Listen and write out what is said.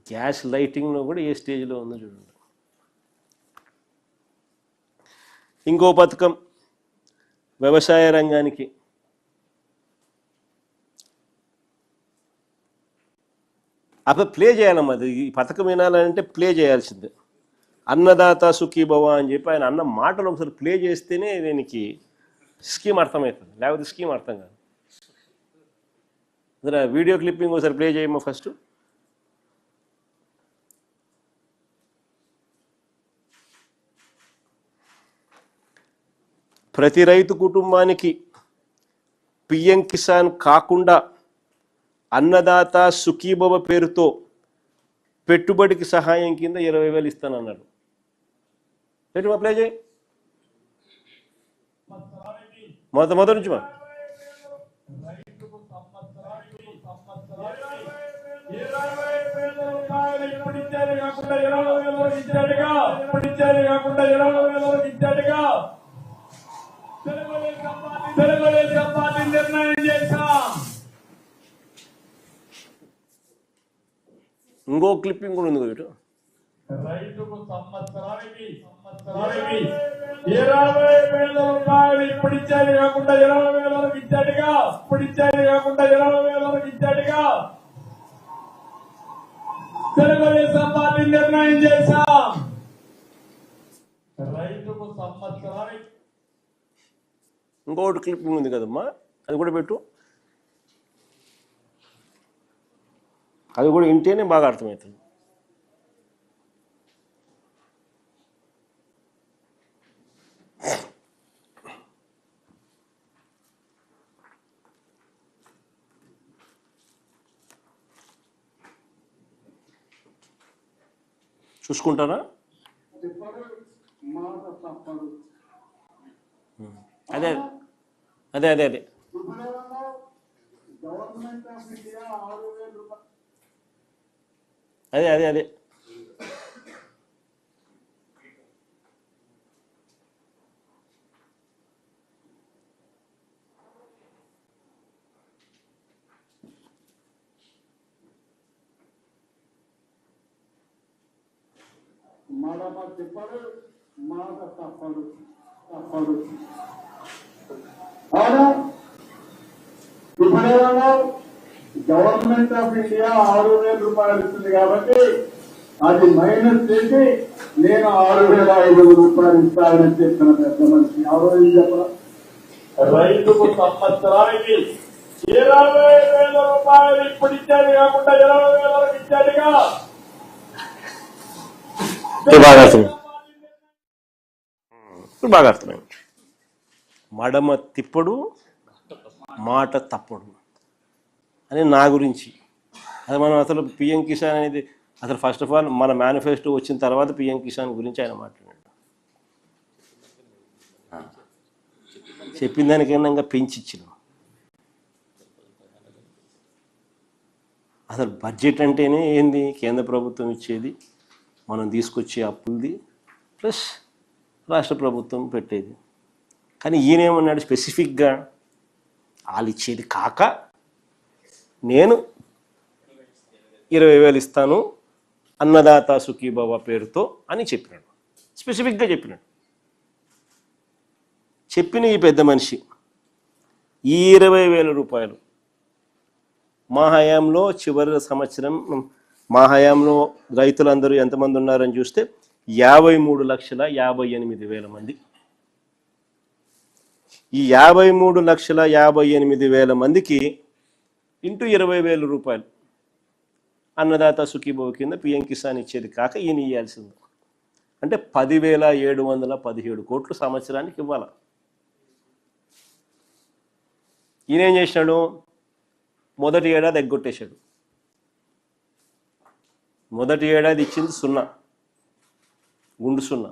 Gas లైటింగ్లో కూడా ఏ స్టేజ్లో ఉందో చూడండి. ఇంకో పథకం వ్యవసాయ రంగానికి అప్పుడు ప్లే చేయాలమ్మా. అది ఈ పథకం వినాలంటే ప్లే చేయాల్సిందే. అన్నదాత సుఖీభవ అని చెప్పి ఆయన అన్న మాటలు ఒకసారి ప్లే చేస్తేనే దీనికి స్కీమ్ అర్థమవుతుంది, లేకపోతే స్కీమ్ అర్థం కాదు. అసలు వీడియో క్లిప్పింగ్ ఒకసారి ప్లే చేయమ్మా ఫస్ట్. ప్రతి రైతు కుటుంబానికి పిఎం కిసాన్ కాకుండా అన్నదాత సుఖీభవ పేరుతో పెట్టుబడికి సహాయం కింద 20,000 ఇస్తానన్నాడు. పెట్టుబడి అప్లై చేయి మొదటి నుంచి మా ఇంకో క్లిప్పింగ్ కూడా ఉంది. వీటి రైతుకు సంవత్సరానికి 20,000 రూపాయలు ఇప్పుడు ఇచ్చేది కాకుండా 20,000 ఇచ్చేట్టుగా, ఇప్పుడు ఇచ్చేది కాకుండా 20,000 ఇచ్చేట్టుగా తెలుగుదేశం పార్టీ నిర్ణయం చేశాం. రైతుకు సంవత్సరానికి ఇంకోటి క్లిప్పింగ్ ఉంది కదమ్మా, అది కూడా పెట్టు. అది కూడా వింటేనే బాగా అర్థమవుతుంది. చూసుకుంటారా? అదే అదే అదే అదే అదే అదే అదే మడమ తిప్పడు, మాట తప్పడు. అవునా? ఇప్పుడేమో గవర్నమెంట్ ఆఫ్ ఇండియా 6,000 రూపాయలు ఇస్తుంది కాబట్టి అది మైనస్ చేసి నేను 6,500 రూపాయలు ఇస్తానని చెప్పిన పెద్ద మనిషి ఎవరో చెప్పరా? రైతుకు సంవత్సరానికి 20,000 రూపాయలు ఇప్పుడు ఇచ్చేది కాకుండా 20,000 ఇచ్చేట్టుగా బాగా అర్థమైంది. బాగా అర్థమైంది. మడమ తిప్పడు, మాట తప్పడు అని నా గురించి. అది మనం అసలు పిఎం కిసాన్ అనేది అసలు ఫస్ట్ ఆఫ్ ఆల్ మన మేనిఫెస్టో వచ్చిన తర్వాత పిఎం కిసాన్ గురించి ఆయన మాట్లాడాడు. చెప్పిన దానికైనా ఇంకా పెంచి ఇచ్చినాం. అసలు బడ్జెట్ అంటేనే ఏంది? కేంద్ర ప్రభుత్వం ఇచ్చేది, మనం తీసుకొచ్చే అప్పులది, ప్లస్ రాష్ట్ర ప్రభుత్వం పెట్టేది. కానీ ఈయనేమన్నాడు స్పెసిఫిక్గా వాళ్ళు ఇచ్చేది కాక నేను 20,000 ఇస్తాను అన్నదాత సుఖీభవ పేరుతో అని చెప్పినాడు. స్పెసిఫిక్గా చెప్పినాడు. చెప్పిన ఈ పెద్ద మనిషి ఈ 20,000 రూపాయలు మా హయాంలో చివరి సంవత్సరం మా హయాంలో రైతులందరూ ఎంతమంది ఉన్నారని చూస్తే 53,58,000 మంది. ఈ 53,58,000 మందికి ఇంటూ 20,000 రూపాయలు అన్నదాత సుఖీభవ కింద పిఎం కిసాన్ ఇచ్చేది కాక ఈయన ఇవ్వాల్సింది. అంటే 10,717 కోట్లు సంవత్సరానికి ఇవ్వాలి. ఈయన ఏం చేసినాడు? మొదటి ఏడాది ఎగ్గొట్టేశాడు. మొదటి ఏడాది ఇచ్చింది 0, గుండు 0.